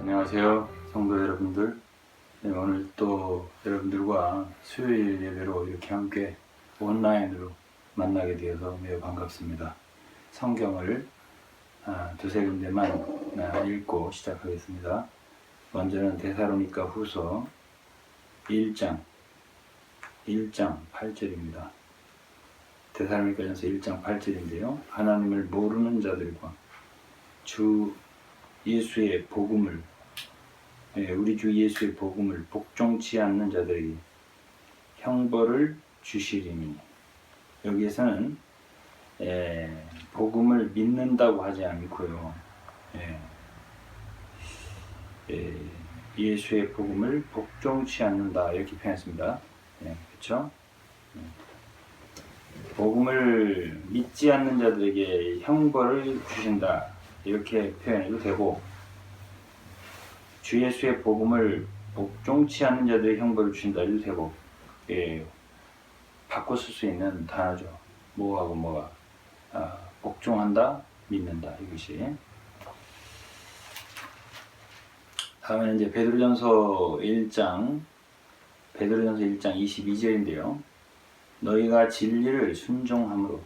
안녕하세요, 성도 여러분들. 네, 오늘 또 여러분들과 수요일 예배로 이렇게 함께 온라인으로 만나게 되어서 매우 반갑습니다. 성경을 두세 군데만 읽고 시작하겠습니다. 먼저는 데살로니가 후서 1장 8절입니다. 데살로니가 전서 1장 8절인데요. 하나님을 모르는 자들과 주 예수의 복음을 우리 주 예수의 복음을 복종치 않는 자들에게 형벌을 주시리니, 여기에서는 복음을 믿는다고 하지 않고요, 예수의 복음을 복종치 않는다 이렇게 표현했습니다. 그렇죠? 복음을 믿지 않는 자들에게 형벌을 주신다 이렇게 표현해도 되고, 주 예수의 복음을 복종치 않는 자들의 형벌을 주신다 해도 되고, 바꿔 쓸 수 있는 단어죠. 뭐하고 뭐가 복종한다, 믿는다, 이것이. 다음에는 이제 베드로전서 1장 22절인데요. 너희가 진리를 순종함으로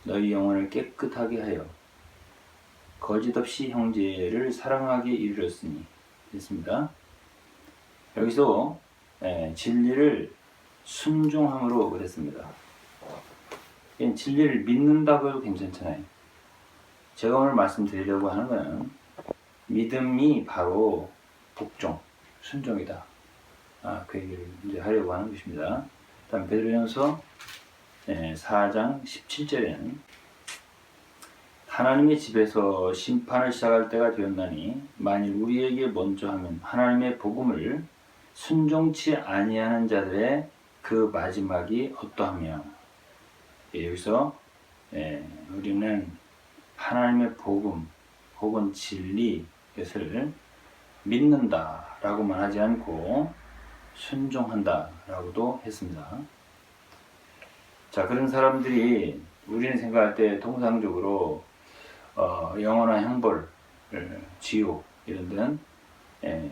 너희 영혼을 깨끗하게 하여 거짓 없이 형제를 사랑하게 이르렀으니 했습니다. 여기서 진리를 순종함으로 그랬습니다. 진리를 믿는다고 해도 괜찮잖아요. 제가 오늘 말씀드리려고 하는 것은 믿음이 바로 복종, 순종이다. 그 얘기를 이제 하려고 하는 것입니다. 다음 베드로전서 4장 17절에는 하나님의 집에서 심판을 시작할 때가 되었나니 만일 우리에게 먼저 하면 하나님의 복음을 순종치 아니하는 자들의 그 마지막이 어떠하며, 여기서 우리는 하나님의 복음 혹은 진리, 이것을 믿는다라고만 하지 않고 순종한다라고도 했습니다. 자, 그런 사람들이 우리는 생각할 때 통상적으로 영원한 형벌, 지옥 이런 데는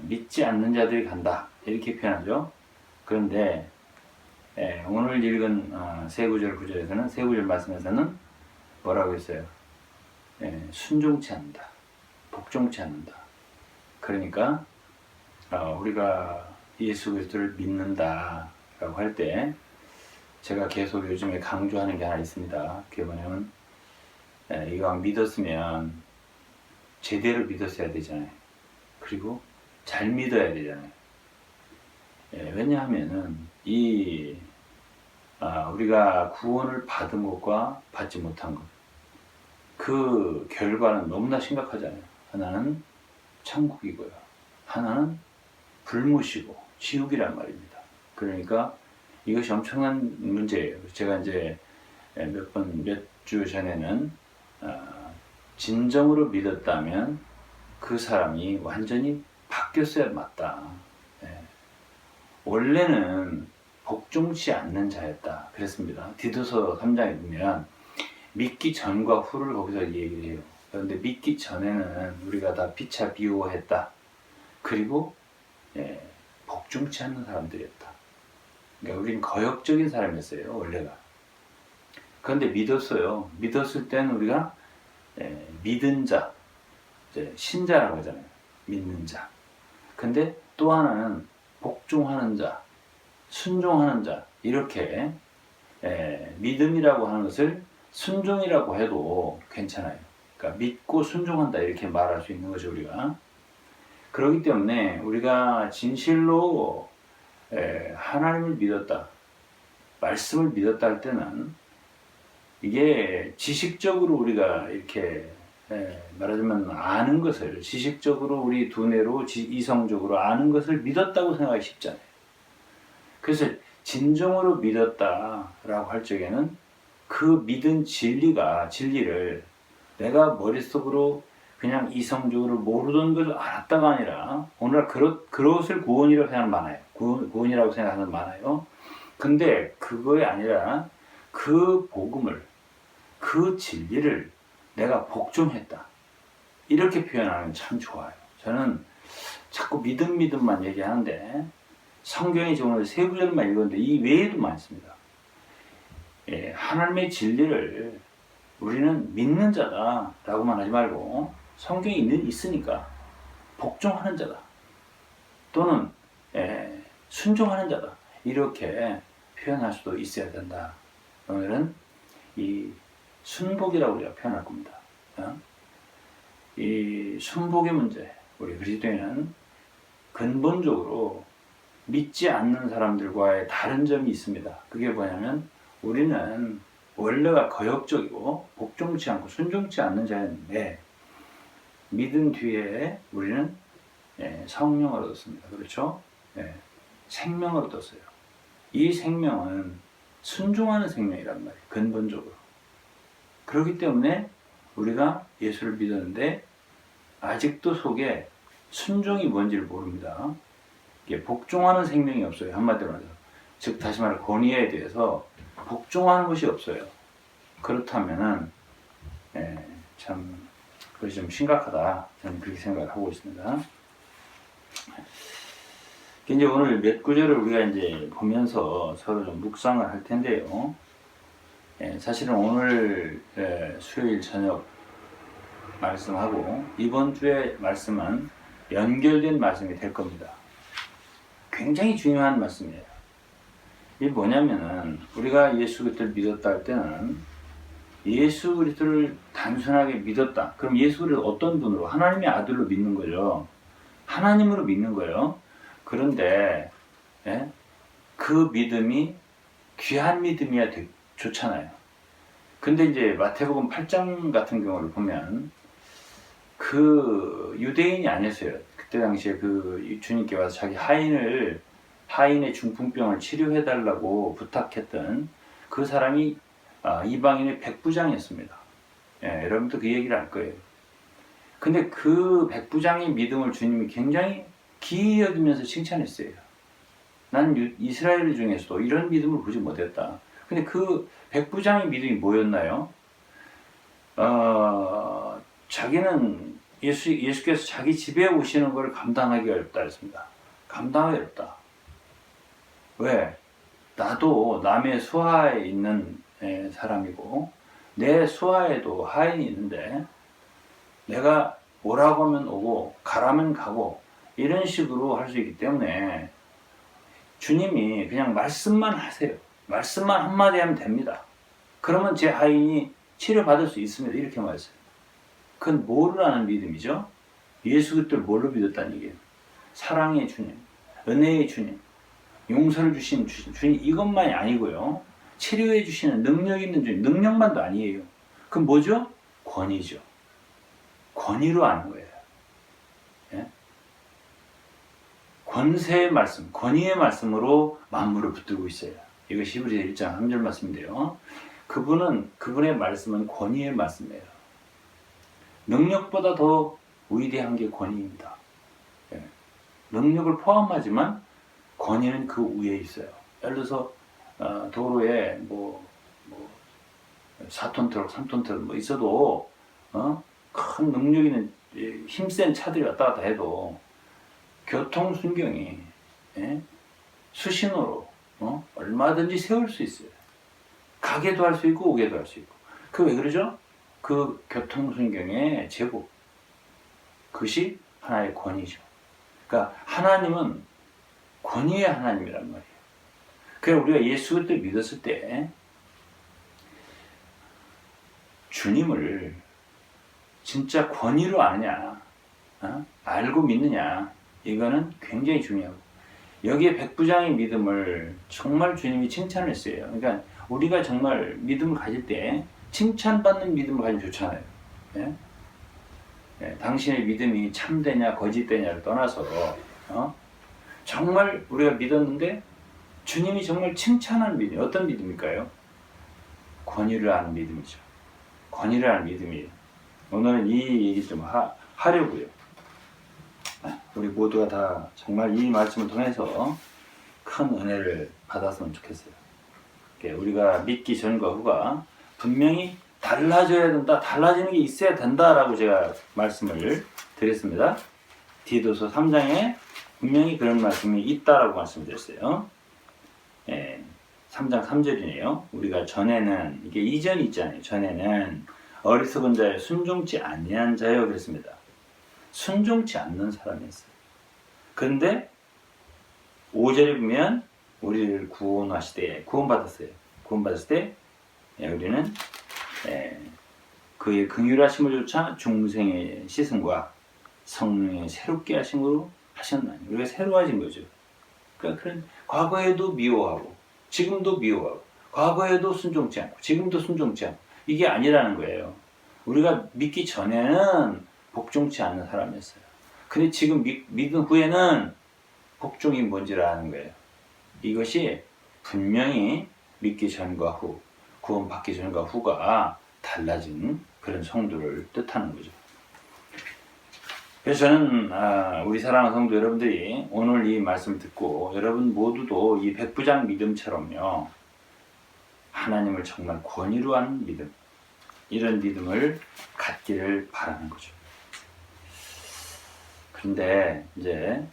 믿지 않는 자들이 간다 이렇게 표현하죠. 그런데 오늘 읽은 세 구절 말씀에서는 뭐라고 했어요? 순종치 않는다, 복종치 않는다. 그러니까 우리가 예수 그리스도를 믿는다라고 할 때 제가 계속 요즘에 강조하는 게 하나 있습니다. 그게 뭐냐면 이왕 믿었으면 제대로 믿었어야 되잖아요. 그리고 잘 믿어야 되잖아요. 왜냐하면은 우리가 구원을 받은 것과 받지 못한 것, 그 결과는 너무나 심각하잖아요. 하나는 천국이고요, 하나는 불못이고 지옥이란 말입니다. 그러니까 이것이 엄청난 문제예요. 제가 이제 몇 주 전에는 진정으로 믿었다면 그 사람이 완전히 바뀌었어야 맞다. 원래는 복종치 않는 자였다 그랬습니다. 디도서 3장에 보면 믿기 전과 후를 거기서 얘기를 해요. 그런데 믿기 전에는 우리가 다 피차 비호했다. 그리고 복종치 않는 사람들이었다. 그러니까 우리는 거역적인 사람이었어요, 원래가. 그런데 믿었어요. 믿었을 때는 우리가 믿은 자, 신자라고 하잖아요. 믿는 자. 근데 또 하나는 복종하는 자, 순종하는 자, 이렇게 믿음이라고 하는 것을 순종이라고 해도 괜찮아요. 그러니까 믿고 순종한다 이렇게 말할 수 있는 거죠, 우리가. 그렇기 때문에 우리가 진실로 하나님을 믿었다, 말씀을 믿었다 할 때는 이게 지식적으로 우리가 이렇게 말하자면 아는 것을, 지식적으로 우리 두뇌로 이성적으로 아는 것을 믿었다고 생각하기 쉽잖아요. 그래서 진정으로 믿었다라고 할 적에는 그 믿은 진리를 내가 머릿속으로 그냥 이성적으로 모르던 것을 알았다가 아니라, 오늘날 그것을 구원이라고 생각하는 많아요. 구원이라고 생각하는 많아요. 근데 그거에 아니라 그 복음을, 그 진리를 내가 복종했다, 이렇게 표현하면 참 좋아요. 저는 자꾸 믿음만 얘기하는데 성경에 지금 오늘 세 구절만 읽었는데 이 외에도 많습니다. 예, 하나님의 진리를 우리는 믿는 자다라고만 하지 말고 성경에 있으니까 복종하는 자다 또는 순종하는 자다 이렇게 표현할 수도 있어야 된다. 오늘은 이 순복이라고 우리가 표현할 겁니다. 이 순복의 문제, 우리 그리스도인은 근본적으로 믿지 않는 사람들과의 다른 점이 있습니다. 그게 뭐냐면 우리는 원래가 거역적이고 복종치 않고 순종치 않는 자였는데 믿은 뒤에 우리는 성령을 얻었습니다. 그렇죠? 생명을 얻었어요. 이 생명은 순종하는 생명이란 말이에요. 근본적으로. 그렇기 때문에 우리가 예수를 믿었는데 아직도 속에 순종이 뭔지를 모릅니다. 이게 복종하는 생명이 없어요. 한마디로 말해서. 즉 다시 말해 권위에 대해서 복종하는 것이 없어요. 그렇다면은 참 그것이 좀 심각하다. 저는 그렇게 생각을 하고 있습니다. 이제 오늘 몇 구절을 우리가 이제 보면서 서로 좀 묵상을 할 텐데요. 사실은 오늘 수요일 저녁 말씀하고 이번 주의 말씀은 연결된 말씀이 될 겁니다. 굉장히 중요한 말씀이에요. 이게 뭐냐면은 우리가 예수 그리스도를 믿었다 할 때는 예수 그리스도를 단순하게 믿었다. 그럼 예수 그리스도 어떤 분으로? 하나님의 아들로 믿는 거죠. 하나님으로 믿는 거예요. 그런데 그 믿음이 귀한 믿음이야 좋잖아요. 근데 이제 마태복음 8장 같은 경우를 보면 그 유대인이 아니었어요. 그때 당시에 그 주님께 와서 자기 하인의 중풍병을 치료해달라고 부탁했던 그 사람이 이방인의 백부장이었습니다. 여러분도 그 얘기를 알 거예요. 근데 그 백부장의 믿음을 주님이 굉장히 기이 여기면서 칭찬했어요. 난 이스라엘 중에서도 이런 믿음을 보지 못했다. 근데 그 백부장의 믿음이 뭐였나요? 자기는 예수께서 자기 집에 오시는 걸 감당하기 어렵다 했습니다. 감당하기 어렵다. 왜? 나도 남의 수하에 있는 사람이고 내 수하에도 하인이 있는데 내가 오라고 하면 오고 가라면 가고 이런 식으로 할 수 있기 때문에 주님이 그냥 말씀만 하세요. 말씀만 한마디 하면 됩니다. 그러면 제 하인이 치료받을 수 있습니다. 이렇게 말했어요. 그건 뭐를 아는 믿음이죠? 예수 그리스도를 뭘로 믿었다는 얘기예요. 사랑의 주님, 은혜의 주님, 용서를 주시는 주님 이것만이 아니고요. 치료해 주시는 능력 있는 주님, 능력만도 아니에요. 그럼 뭐죠? 권위죠. 권위로 아는 거예요. 권세의 말씀, 권위의 말씀으로 만물을 붙들고 있어요. 이것이 히브리서 1장 3절 말씀인데요. 그분의 말씀은 권위의 말씀이에요. 능력보다 더 위대한 게 권위입니다. 능력을 포함하지만 권위는 그 위에 있어요. 예를 들어서 도로에 4톤 트럭, 3톤 트럭 있어도 큰 능력 있는 힘센 차들이 왔다 갔다 해도 교통 순경이 수신호로 얼마든지 세울 수 있어요. 가게도 할 수 있고 오게도 할 수 있고. 그 왜 그러죠? 그 교통 순경의 제복, 그것이 하나의 권위죠. 그러니까 하나님은 권위의 하나님이란 말이에요. 그래서 우리가 예수 그리스도를 믿었을 때 주님을 진짜 권위로 아느냐, 알고 믿느냐, 이거는 굉장히 중요하고, 여기에 백부장의 믿음을 정말 주님이 칭찬을 했어요. 그러니까 우리가 정말 믿음을 가질 때 칭찬받는 믿음을 가지면 좋잖아요. 당신의 믿음이 참되냐 거짓되냐를 떠나서 정말 우리가 믿었는데 주님이 정말 칭찬하는 믿음, 어떤 믿음일까요? 권위를 아는 믿음이죠. 권위를 아는 믿음이에요. 오늘은 이 얘기 좀 하려고요. 우리 모두가 다 정말 이 말씀을 통해서 큰 은혜를 받았으면 좋겠어요. 우리가 믿기 전과 후가 분명히 달라져야 된다, 달라지는 게 있어야 된다라고 제가 말씀을 드렸습니다. 디도서 3장에 분명히 그런 말씀이 있다라고 말씀드렸어요. 3장 3절이네요. 우리가 전에는, 이게 이전이 있잖아요. 전에는 어리석은 자여 순종치 아니한 자여 그랬습니다. 순종치 않는 사람이었어요. 그런데 5절에 보면 우리를 구원하시되, 구원받았어요. 구원받았을 때 우리는 그의 긍휼하심을 조차 중생의 시승과 성령의 새롭게 하심으로 하셨나니, 우리가 새로워진 거죠. 그러니까 그런 과거에도 미워하고 지금도 미워하고 과거에도 순종치 않고 지금도 순종치 않고 이게 아니라는 거예요. 우리가 믿기 전에는 복종치 않는 사람이었어요. 근데 지금 믿은 후에는 복종이 뭔지를 아는 거예요. 이것이 분명히 믿기 전과 후, 구원받기 전과 후가 달라진 그런 성도를 뜻하는 거죠. 그래서 저는 우리 사랑하는 성도 여러분들이 오늘 이 말씀을 듣고 여러분 모두도 이 백부장 믿음처럼요, 하나님을 정말 권위로 하는 믿음, 이런 믿음을 갖기를 바라는 거죠. 그런데 이제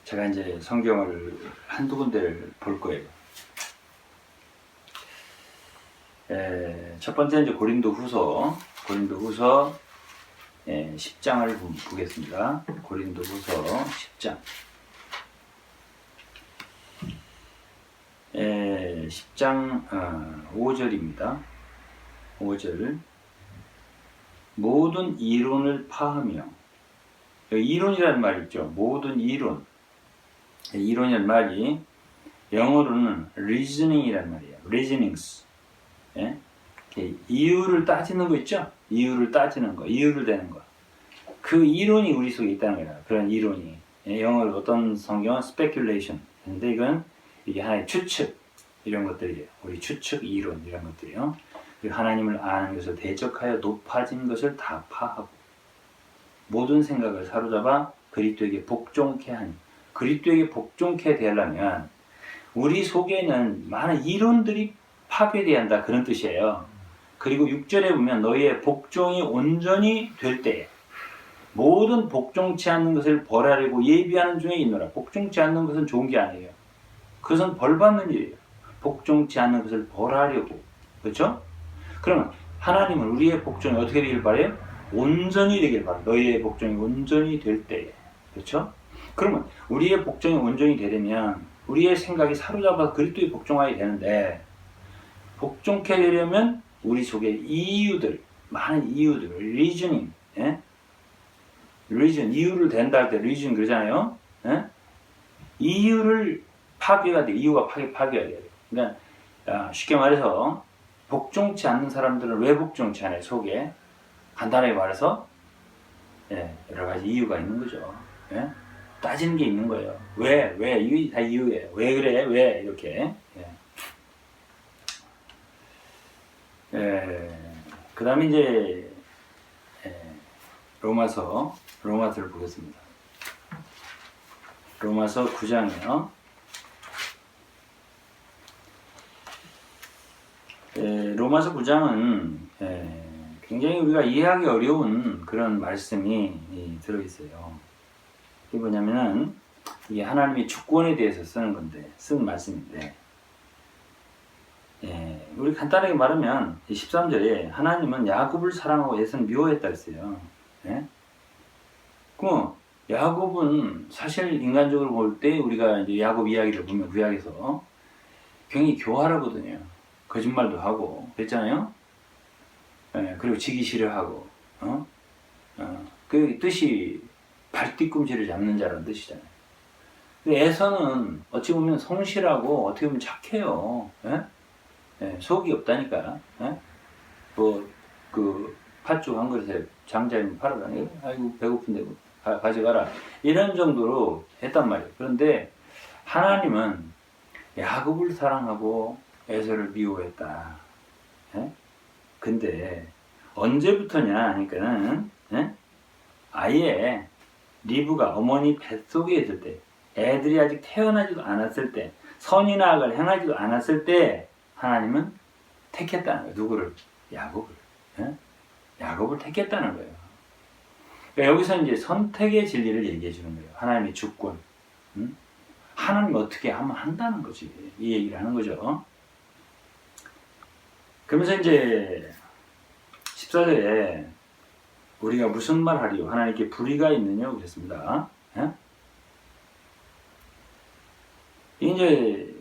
제가 이제 성경을 한두 군데를 볼 거예요. 첫 번째 이제 고린도후서 10장을 보겠습니다. 고린도후서 10장. 10장 5절입니다. 5절. 모든 이론을 파하며, 이론이라는 말이 있죠. 모든 이론. 이론이라는 말이 영어로는 reasoning이라는 말이에요. reasonings. 예? 이유를 따지는 거 있죠? 이유를 따지는 거, 이유를 대는 거. 그 이론이 우리 속에 있다는 거예요. 그런 이론이. 영어로 어떤 성경은 speculation. 근데 이게 하나의 추측. 이런 것들이에요. 우리 추측, 이론, 이런 것들이요. 하나님을 아는 것을 대적하여 높아진 것을 다 파하고, 모든 생각을 사로잡아 그리스도에게 복종케 하니, 그리스도에게 복종케 되려면 우리 속에는 많은 이론들이 파괴돼야 한다, 그런 뜻이에요. 그리고 6절에 보면 너희의 복종이 온전히 될 때에 모든 복종치 않는 것을 벌하려고 예비하는 중에 있노라. 복종치 않는 것은 좋은 게 아니에요. 그것은 벌받는 일이에요. 복종치 않는 것을 벌하려고. 그렇죠? 그러면 하나님은 우리의 복종이 어떻게 되길 바래요? 온전히 되길 바래요. 너희의 복종이 온전히 될 때에. 그렇죠? 그러면 우리의 복종이 온전히 되려면 우리의 생각이 사로잡아서 그리스도에 복종하게 되는데, 복종케 되려면 우리 속에 이유들, 많은 이유들, reasoning, reason, 이유를 댄다 할 때 reason 그러잖아요. 이유를 파괴가 돼. 이유가 파괴가 돼요. 그러니까 쉽게 말해서 복종치 않는 사람들은 왜 복종치 않아요? 속에 간단하게 말해서 여러 가지 이유가 있는 거죠. 따지는 게 있는 거예요. 왜? 이게 다 이유예요. 왜 그래? 왜? 이렇게. 그 다음에 이제 로마서를 보겠습니다. 로마서 9장이요. 로마서 9장은 굉장히 우리가 이해하기 어려운 그런 말씀이 들어있어요. 이게 뭐냐면은, 이게 하나님의 주권에 대해서 쓴 말씀인데, 우리 간단하게 말하면 13절에 하나님은 야곱을 사랑하고 에서는 미워했다 했어요. 그럼 야곱은 사실 인간적으로 볼 때 우리가 이제 야곱 이야기를 보면 구약에서 굉장히 교활하거든요. 거짓말도 하고 그랬잖아요. 그리고 지기 싫어하고, 그 뜻이 발뒤꿈치를 잡는 자라는 뜻이잖아요. 근데 에서는 어찌 보면 성실하고 어떻게 보면 착해요. 속이 없다니까. 그 팥죽 한 그릇에 장자님 팔아라. 아이고 배고픈데 가져가라. 이런 정도로 했단 말이에요. 그런데 하나님은 야곱을 사랑하고 에서를 미워했다. 근데 언제부터냐 하니까는 아예 리브가 어머니 뱃속에 있을 때, 애들이 아직 태어나지도 않았을 때, 선이나 악을 행하지도 않았을 때 하나님은 택했다는 거예요. 누구를? 야곱을. 야곱을 택했다는 거예요. 그러니까 여기서 이제 선택의 진리를 얘기해 주는 거예요. 하나님의 주권. 응? 하나님 어떻게 하면 한다는 거지. 이 얘기를 하는 거죠. 그러면서 이제 14절에 우리가 무슨 말 하리요? 하나님께 불의가 있느냐? 그랬습니다. 예? 이게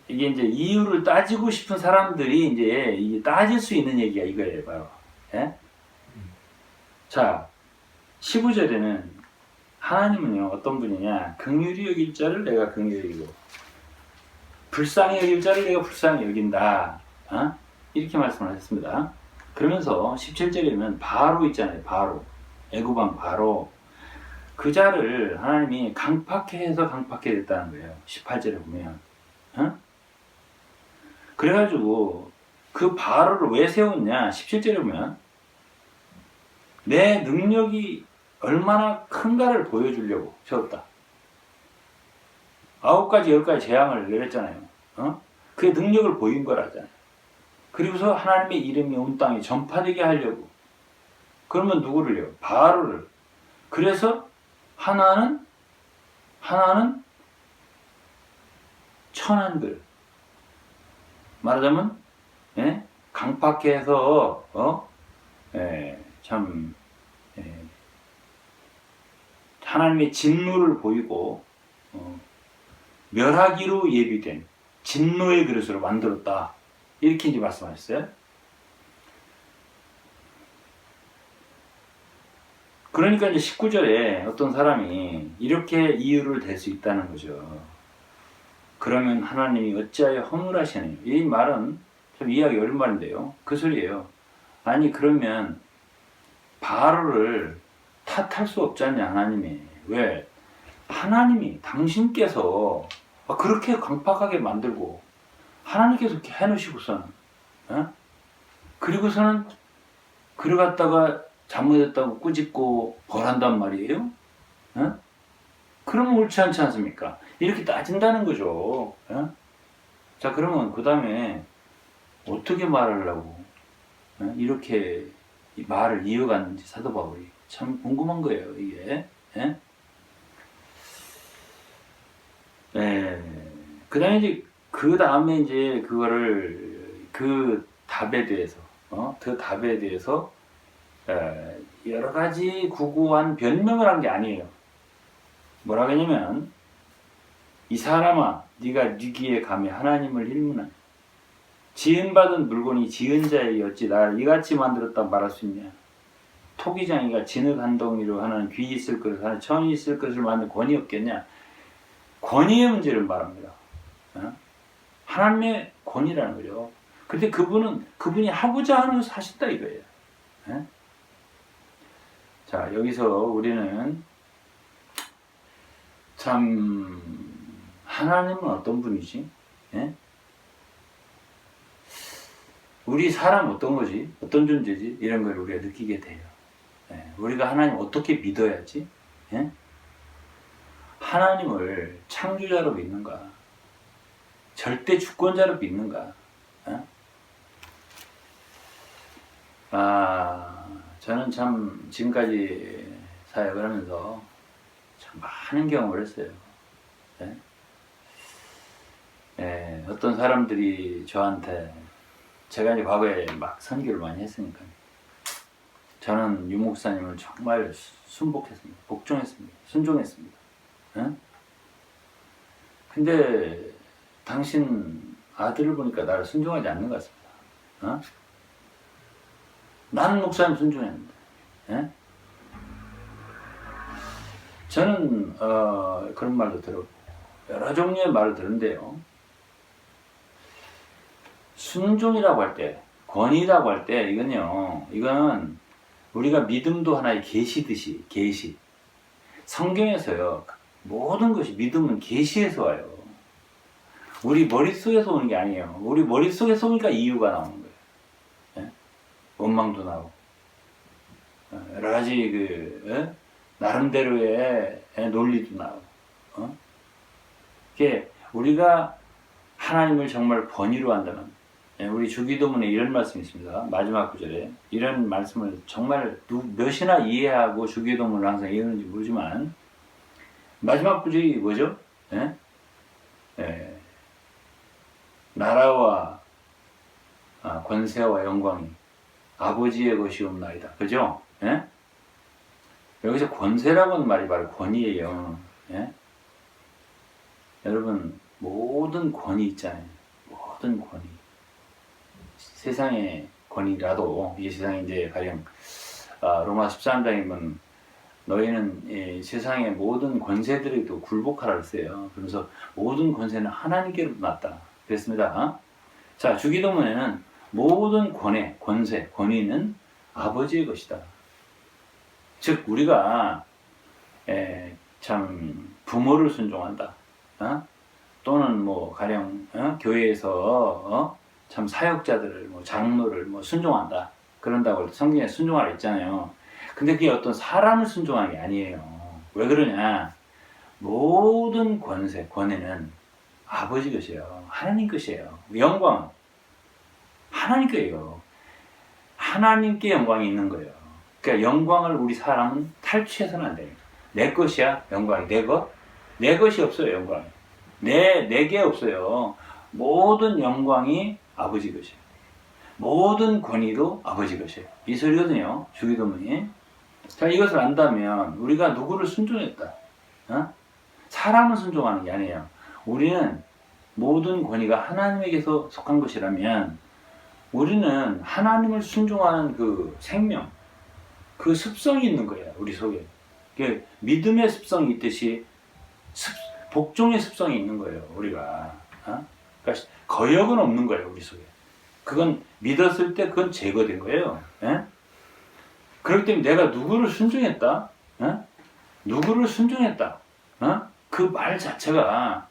이제 이유를 따지고 싶은 사람들이 이제 이게 따질 수 있는 얘기가 이거예요, 바로. 예? 자, 15절에는 하나님은요, 어떤 분이냐? 긍휼히 여길 자를 내가 긍휼히 여기고, 불쌍히 여길 자를 내가 불쌍히 여긴다. 어? 이렇게 말씀을 하셨습니다. 그러면서 17절에는 바로 있잖아요, 바로. 애굽왕 바로. 그 자를 하나님이 강팍해 해서 강팍해 됐다는 거예요. 18절에 보면. 어? 그래가지고 그 바로를 왜 세웠냐? 17절에 보면 내 능력이 얼마나 큰가를 보여주려고 세웠다. 9가지 10가지 재앙을 내렸잖아요. 어? 그의 능력을 보인 거라잖아요. 그리고서 하나님의 이름이 온 땅에 전파되게 하려고. 그러면 누구를요? 바로를. 그래서 하나는 천한들. 말하자면 예? 강팍해서 하나님의 진노를 보이고 멸하기로 예비된 진노의 그릇으로 만들었다. 이렇게 이제 말씀하셨어요. 그러니까 이제 19절에 어떤 사람이 이렇게 이유를 댈 수 있다는 거죠. 그러면 하나님이 어찌하여 허물하시느냐. 이 말은 좀 이해하기 어려운 말인데요. 그 소리예요. 아니 그러면 바로를 탓할 수 없지 않냐 하나님이. 왜? 하나님이 당신께서 그렇게 강팍하게 만들고 하나님께서 이렇게 해놓으시고서는 그리고서는 그를 갖다가 잘못했다고 꾸짖고 벌한단 말이에요. 그러면 옳지 않지 않습니까? 이렇게 따진다는 거죠. 자 그러면 그 다음에 어떻게 말하려고 이렇게 말을 이어갔는지 사도 바울이 참 궁금한 거예요. 이게. 그 다음에 이제 그 다음에 이제 그거를 그 답에 대해서 그 답에 대해서 여러 가지 구구한 변명을 한 게 아니에요. 뭐라고 하냐면 이 사람아 네가 네 귀에 감히 하나님을 힐문하냐. 지은받은 물건이 지은 자에게 어찌 나를 이같이 만들었다 말할 수 있냐. 토기장이가 진흙 한 덩이로 하나는 귀 있을 것을 하나는 천이 있을 것을 만든 권위 없겠냐. 권위의 문제를 말합니다. 하나님의 권위라는 거죠. 근데 그분이 하고자 하는 것을 하신다 이거예요. 자 여기서 우리는 참 하나님은 어떤 분이지? 우리 사람 어떤 거지? 어떤 존재지? 이런 걸 우리가 느끼게 돼요. 우리가 하나님 어떻게 믿어야지? 하나님을 창조자로 믿는가? 절대 주권자로 믿는가? 저는 참 지금까지 사역을 하면서 참 많은 경험을 했어요. 어떤 사람들이 저한테 제가 이제 과거에 막 선교를 많이 했으니까 저는 유 목사님을 정말 순복했습니다. 복종했습니다. 순종했습니다. 근데 당신 아들을 보니까 나를 순종하지 않는 것 같습니다. 나는 목사님 순종했는데. 저는 그런 말도 들었고 여러 종류의 말을 들은데요. 순종이라고 할 때, 권위라고 할 때 이거는 우리가 믿음도 하나의 계시듯이 계시. 성경에서요. 모든 것이 믿음은 계시에서 와요. 우리 머릿속에서 오는 게 아니에요. 우리 머릿속에서 오니까 이유가 나오는 거예요. 원망도 나오고 여러 가지 나름대로의 논리도 나오고 이게 우리가 하나님을 정말 권위로 한다면 우리 주기도문에 이런 말씀이 있습니다. 마지막 구절에 이런 말씀을 정말 몇이나 이해하고 주기도문을 항상 이해하는지 모르지만 마지막 구절이 뭐죠? 예? 예. 나라와 권세와 영광이 아버지의 것이옵나이다. 그죠? 예? 여기서 권세라고는 말이 바로 권위예요. 예? 여러분 모든 권위 있잖아요. 모든 권위. 세상의 권위라도 이 세상에 이제 가령 로마 13장이면 너희는 세상의 모든 권세들에도 굴복하라 했어요. 그래서 모든 권세는 하나님께로부터 났다 그랬습니다. 자, 주기도문에는 모든 권세, 권위는 아버지의 것이다. 즉 우리가 참 부모를 순종한다. 또는 뭐 가령 교회에서 참 사역자들을 장로를 순종한다. 그런다고 성경에 순종하라 했잖아요. 근데 그게 어떤 사람을 순종하는 게 아니에요. 왜 그러냐? 모든 권세, 권위는 아버지 것이에요. 하나님 것이에요. 영광은 하나님 거예요. 하나님께 영광이 있는 거예요. 그러니까 영광을 우리 사람은 탈취해서는 안 돼요. 내 것이야 영광이. 내 것? 내 것이 없어요. 영광이. 내게 없어요. 모든 영광이 아버지 것이에요. 모든 권위도 아버지 것이에요. 이 소리거든요. 주기도문이. 자, 이것을 안다면 우리가 누구를 순종했다. 사람을 순종하는 게 아니에요. 우리는 모든 권위가 하나님에게서 속한 것이라면 우리는 하나님을 순종하는 그 생명, 그 습성이 있는 거예요. 우리 속에. 믿음의 습성이 있듯이 복종의 습성이 있는 거예요. 우리가. 그러니까 거역은 없는 거예요. 우리 속에. 그건 믿었을 때 그건 제거된 거예요. 그렇기 때문에 내가 누구를 순종했다? 누구를 순종했다? 그 말 자체가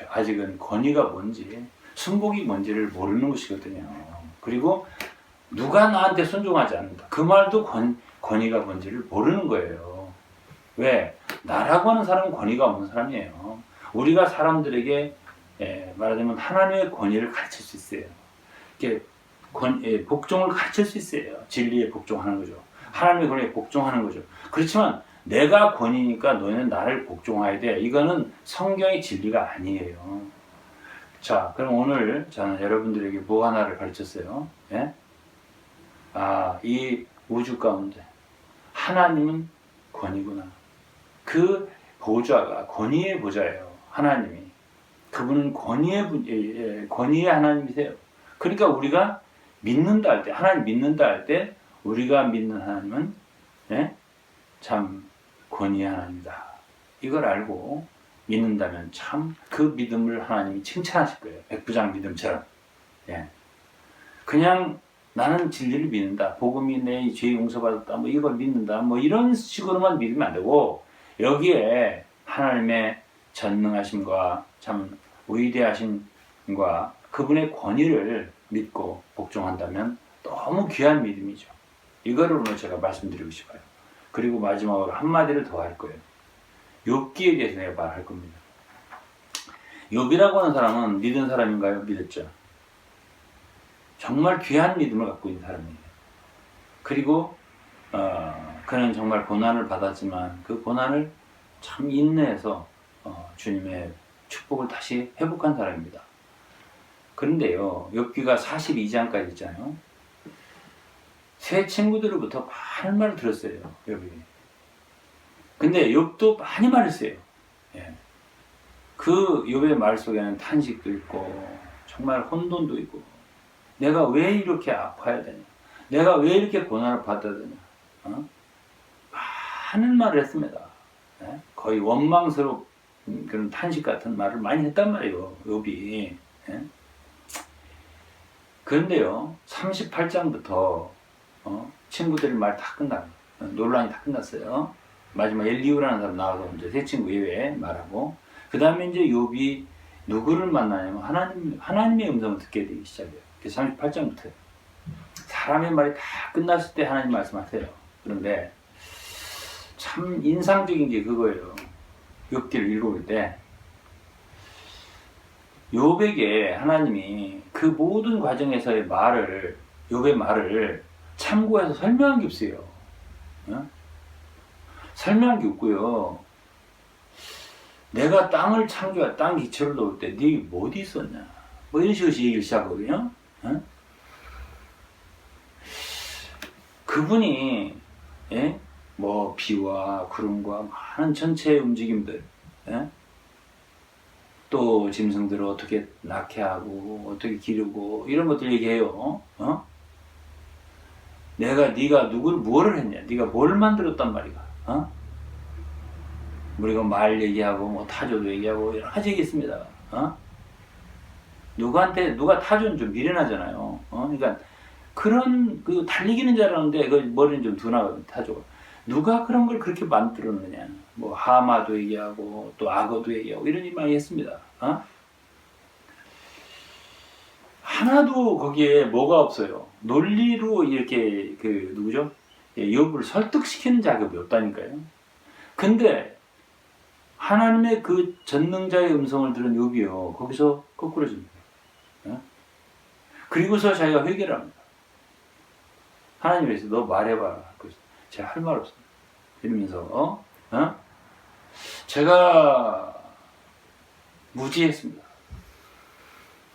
아직은 권위가 뭔지 순복이 뭔지를 모르는 것이거든요. 그리고 누가 나한테 순종하지 않는다. 그 말도 권위가 뭔지를 모르는 거예요. 왜? 나라고 하는 사람은 권위가 없는 사람이에요. 우리가 사람들에게 말하자면 하나님의 권위를 가르칠 수 있어요. 이렇게 복종을 가르칠 수 있어요. 진리에 복종하는 거죠. 하나님의 권위에 복종하는 거죠. 그렇지만 내가 권위니까 너희는 나를 복종해야 돼. 이거는 성경의 진리가 아니에요. 자, 그럼 오늘 저는 여러분들에게 뭐 하나를 가르쳤어요. 예? 이 우주 가운데 하나님은 권위구나. 그 보좌가 권위의 보좌예요. 하나님이. 그분은 권위의 하나님이세요. 그러니까 우리가 믿는다 할 때, 하나님 믿는다 할 때 우리가 믿는 하나님은 참 권위의 하나님이다. 이걸 알고 믿는다면 참 그 믿음을 하나님이 칭찬하실 거예요. 백부장 믿음처럼. 그냥 나는 진리를 믿는다. 복음이 내 죄 용서받았다. 뭐 이걸 믿는다. 뭐 이런 식으로만 믿으면 안 되고 여기에 하나님의 전능하심과 참 위대하심과 그분의 권위를 믿고 복종한다면 너무 귀한 믿음이죠. 이거를 오늘 제가 말씀드리고 싶어요. 그리고 마지막으로 한마디를 더 할 거예요. 욥기에 대해서 내가 말할 겁니다. 욥이라고 하는 사람은 믿은 사람인가요? 믿었죠. 정말 귀한 믿음을 갖고 있는 사람이에요. 그리고 그는 정말 고난을 받았지만 그 고난을 참 인내해서 주님의 축복을 다시 회복한 사람입니다. 그런데요, 욥기가 42장까지 있잖아요. 새 친구들로부터 많은 말을 들었어요, 욥이. 근데 욥도 많이 말했어요. 그 욥의 말 속에는 탄식도 있고 정말 혼돈도 있고 내가 왜 이렇게 아파야 되냐, 내가 왜 이렇게 고난을 받아야 되냐, 많은 말을 했습니다. 거의 원망스러운 그런 탄식 같은 말을 많이 했단 말이에요, 욥이. 그런데요, 38장부터 친구들 말 다 끝나고 논란이 다 끝났어요. 마지막 엘리후라는 사람 나와서 이제 세 친구 예외 말하고, 그 다음에 이제 욥이 누구를 만나냐면 하나님의 음성을 듣게 되기 시작해요. 그래서 38장부터 사람의 말이 다 끝났을 때 하나님 말씀하세요. 그런데 참 인상적인 게 그거예요. 욥기를 읽어볼 때 욥에게 하나님이 그 그 모든 과정에서의 말을, 욥의 말을 참고해서 설명한 게 없어요. 어? 설명한 게 없고요. 내가 땅을 창조해 땅 기초를 놓을 때 네 뭐 어디 있었냐, 뭐 이런 식으로 얘기를 시작하거든요. 어? 그분이 예? 뭐 비와 구름과 많은 전체의 움직임들, 예? 또 짐승들을 어떻게 낳게 하고 어떻게 기르고 이런 것들 얘기해요. 어? 네가 누구를 뭐를 했냐, 네가 뭘 만들었단 말이야. 어? 우리가 말 얘기하고 뭐 타조도 얘기하고 여러 가지 얘기했습니다. 어? 누가 타조는 좀 미련하잖아요. 어? 그러니까 그런 그 달리기는 잘하는데 그 머리는 좀 둔하거든, 타조가. 누가 그런 걸 그렇게 만들었느냐. 뭐 하마도 얘기하고 또 악어도 얘기하고 이런 일 많이 했습니다. 어? 하나도 거기에 뭐가 없어요. 논리로 이렇게 그 누구죠? 욥을 설득시키는 작업이 없다니까요. 근데 하나님의 그 전능자의 음성을 들은 욥이요, 거기서 거꾸로 줍니다. 어? 그리고서 자기가 회개를 합니다. 하나님께서 너 말해봐. 제가 할 말 없어. 이러면서 제가 무지했습니다.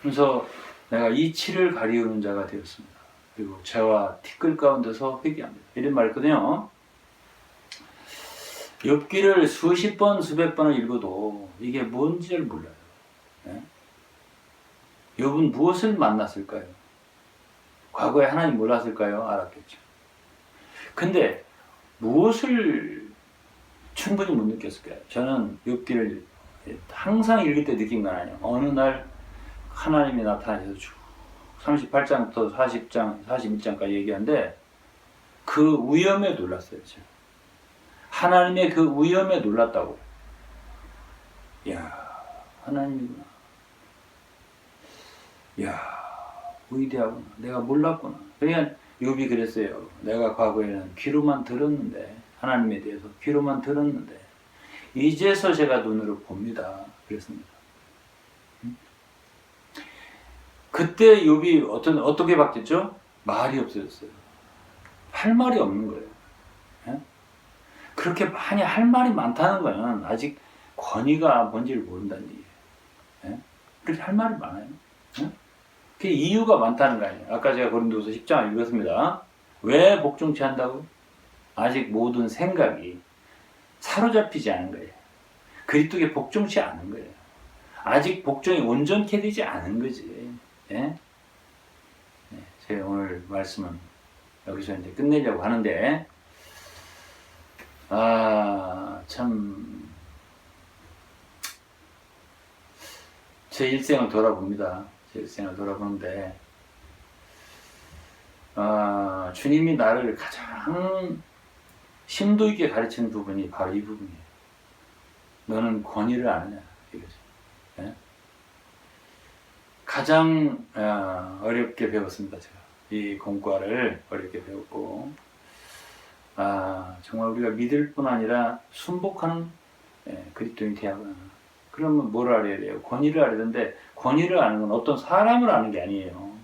그래서 내가 이치를 가리우는 자가 되었습니다. 그리고 죄와 티끌 가운데서 회개합니다. 이런 말했거든요. 욥기를 수십 번 수백 번을 읽어도 이게 뭔지를 몰라요. 네? 욥은 무엇을 만났을까요? 과거에 하나님 몰랐을까요? 알았겠죠. 근데 무엇을 충분히 못 느꼈을까요? 저는 욥기를 항상 읽을 때 느낀 건 아니에요. 어느 날 하나님이 나타나셔서 쭉 38장부터 40장, 41장까지 얘기하는데 그 위엄에 놀랐어요. 제가. 하나님의 그 위엄에 놀랐다고. 이야, 하나님이구나. 이야, 위대하구나. 내가 몰랐구나. 그러니까 욥이 그랬어요. 내가 과거에는 귀로만 들었는데, 하나님에 대해서 귀로만 들었는데 이제서 제가 눈으로 봅니다. 그랬습니다. 그때 욥이 어떻게 바뀌었죠? 말이 없어졌어요. 할 말이 없는 거예요. 예? 그렇게 많이 할 말이 많다는 거는 아직 권위가 뭔지를 모른다는 얘기예요. 예? 그렇게 할 말이 많아요. 예? 그 이유가 많다는 거 아니에요. 아까 제가 고린도서 10장을 읽었습니다. 왜 복종치 한다고? 아직 모든 생각이 사로잡히지 않은 거예요. 그리스도께 복종치 않은 거예요. 아직 복종이 온전케 되지 않은 거지. 예? 네, 제가 오늘 말씀은 여기서 이제 끝내려고 하는데, 참, 제 일생을 돌아봅니다. 제 일생을 돌아보는데, 주님이 나를 가장 심도 있게 가르치는 부분이 바로 이 부분이에요. 너는 권위를 아느냐, 이거죠. 예? 가장 어렵게 배웠습니다. 제가 이 공과를 어렵게 배웠고, 정말 우리가 믿을 뿐 아니라 순복하는 그리스도인이 되어야. 그러면 뭘 알아야 돼요? 권위를 알아야 되는데, 권위를 아는 건 어떤 사람을 아는 게 아니에요.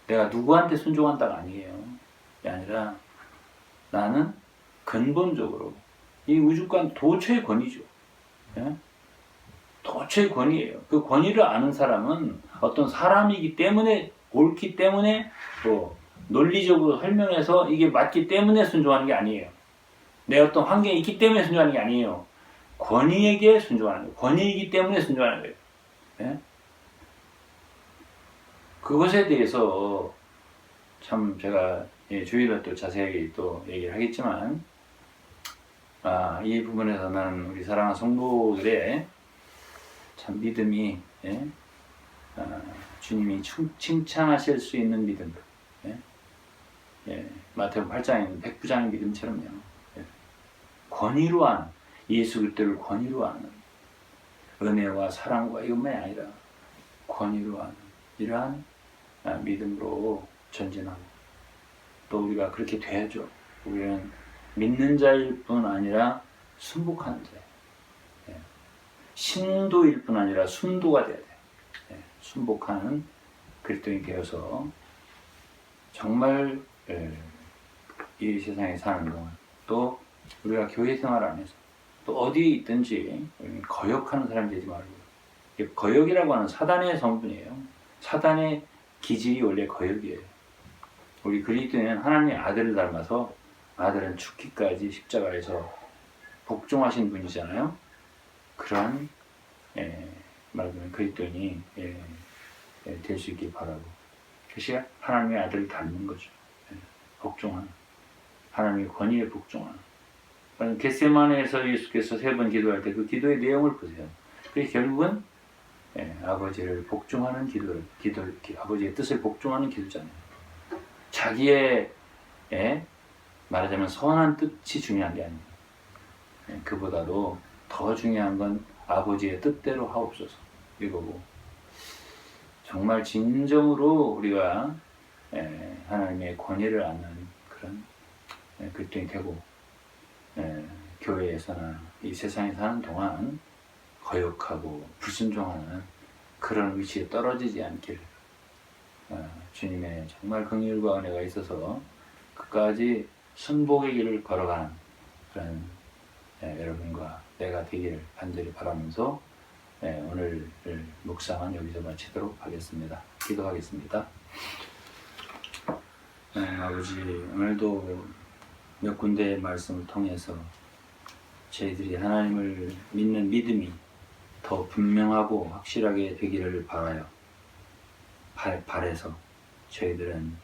내가 누구한테 순종한다가 아니에요. 그게 아니라 나는 근본적으로 이 우주관 도처의 권위죠. 예? 도처의 권위예요. 그 권위를 아는 사람은 어떤 사람이기 때문에, 옳기 때문에, 또 논리적으로 설명해서 이게 맞기 때문에 순종하는 게 아니에요. 내 어떤 환경이 있기 때문에 순종하는 게 아니에요. 권위에게 순종하는 거예요. 권위이기 때문에 순종하는 거예요. 예? 그것에 대해서 참 제가 주일날 또 자세하게 또 얘기를 하겠지만, 이 부분에서 나는 우리 사랑하는 성도들의 참 믿음이, 주님이 칭찬하실 수 있는 믿음, 마태복음 8장에 있는 백부장의 믿음처럼요. 권위로 하는, 예수 그리스도를 권위로 하는, 은혜와 사랑과 이것만이 아니라 권위로 하는 이러한 믿음으로 전진하고, 또 우리가 그렇게 돼야죠. 우리는 믿는 자일 뿐 아니라 순복하는 자, 신도일 뿐 아니라 순도가 돼야 돼. 순복하는 그리스도인 되어서 정말 이 세상에 사는 동안 또 우리가 교회 생활 안에서 또 어디 있든지 거역하는 사람 되지 말고, 거역이라고 하는 사단의 성분이에요. 사단의 기질이 원래 거역이에요. 우리 그리스도인은 하나님의 아들을 닮아서 아들은 죽기까지 십자가에서 복종하신 분이잖아요. 그러한 말하자면 그리스도인이 될 수 있길 바라고, 그것이 하나님의 아들을 닮는 거죠. 복종하는, 하나님의 권위에 복종하는. 겟세마네에서 예수께서 3번 기도할 때 그 기도의 내용을 보세요. 그게 결국은 아버지를 복종하는 아버지의 뜻을 복종하는 기도잖아요. 자기의 말하자면 선한 뜻이 중요한 게 아니에요. 그보다도 더 중요한 건 아버지의 뜻대로 하옵소서, 이거고, 정말 진정으로 우리가 하나님의 권위를 아는 그런 그리스도인이 되고, 교회에서나 이 세상에 사는 동안 거역하고 불순종하는 그런 위치에 떨어지지 않기를 주님의 정말 긍휼과 은혜가 있어서 끝까지 순복의 길을 걸어가는 그런 여러분과 내가 되기를 간절히 바라면서 오늘 묵상은 여기서 마치도록 하겠습니다. 기도하겠습니다. 아버지, 오늘도 몇 군데의 말씀을 통해서 저희들이 하나님을 믿는 믿음이 더 분명하고 확실하게 되기를 바라서 저희들은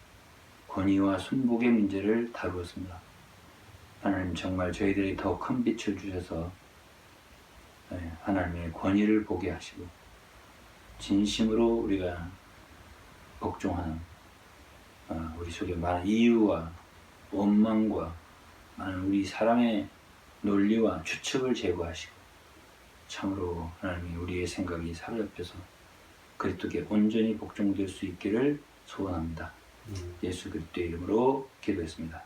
권위와 순복의 문제를 다루었습니다. 하나님, 정말 저희들이 더 큰 빛을 주셔서 하나님의 권위를 보게 하시고 진심으로 우리가 복종하는 우리 속에 많은 이유와 원망과 많은 우리 사람의 논리와 추측을 제거하시고 참으로 하나님이 우리의 생각이 사로잡혀서 그리스도께 온전히 복종될 수 있기를 소원합니다. 예수 그리스도의 이름으로 기도했습니다.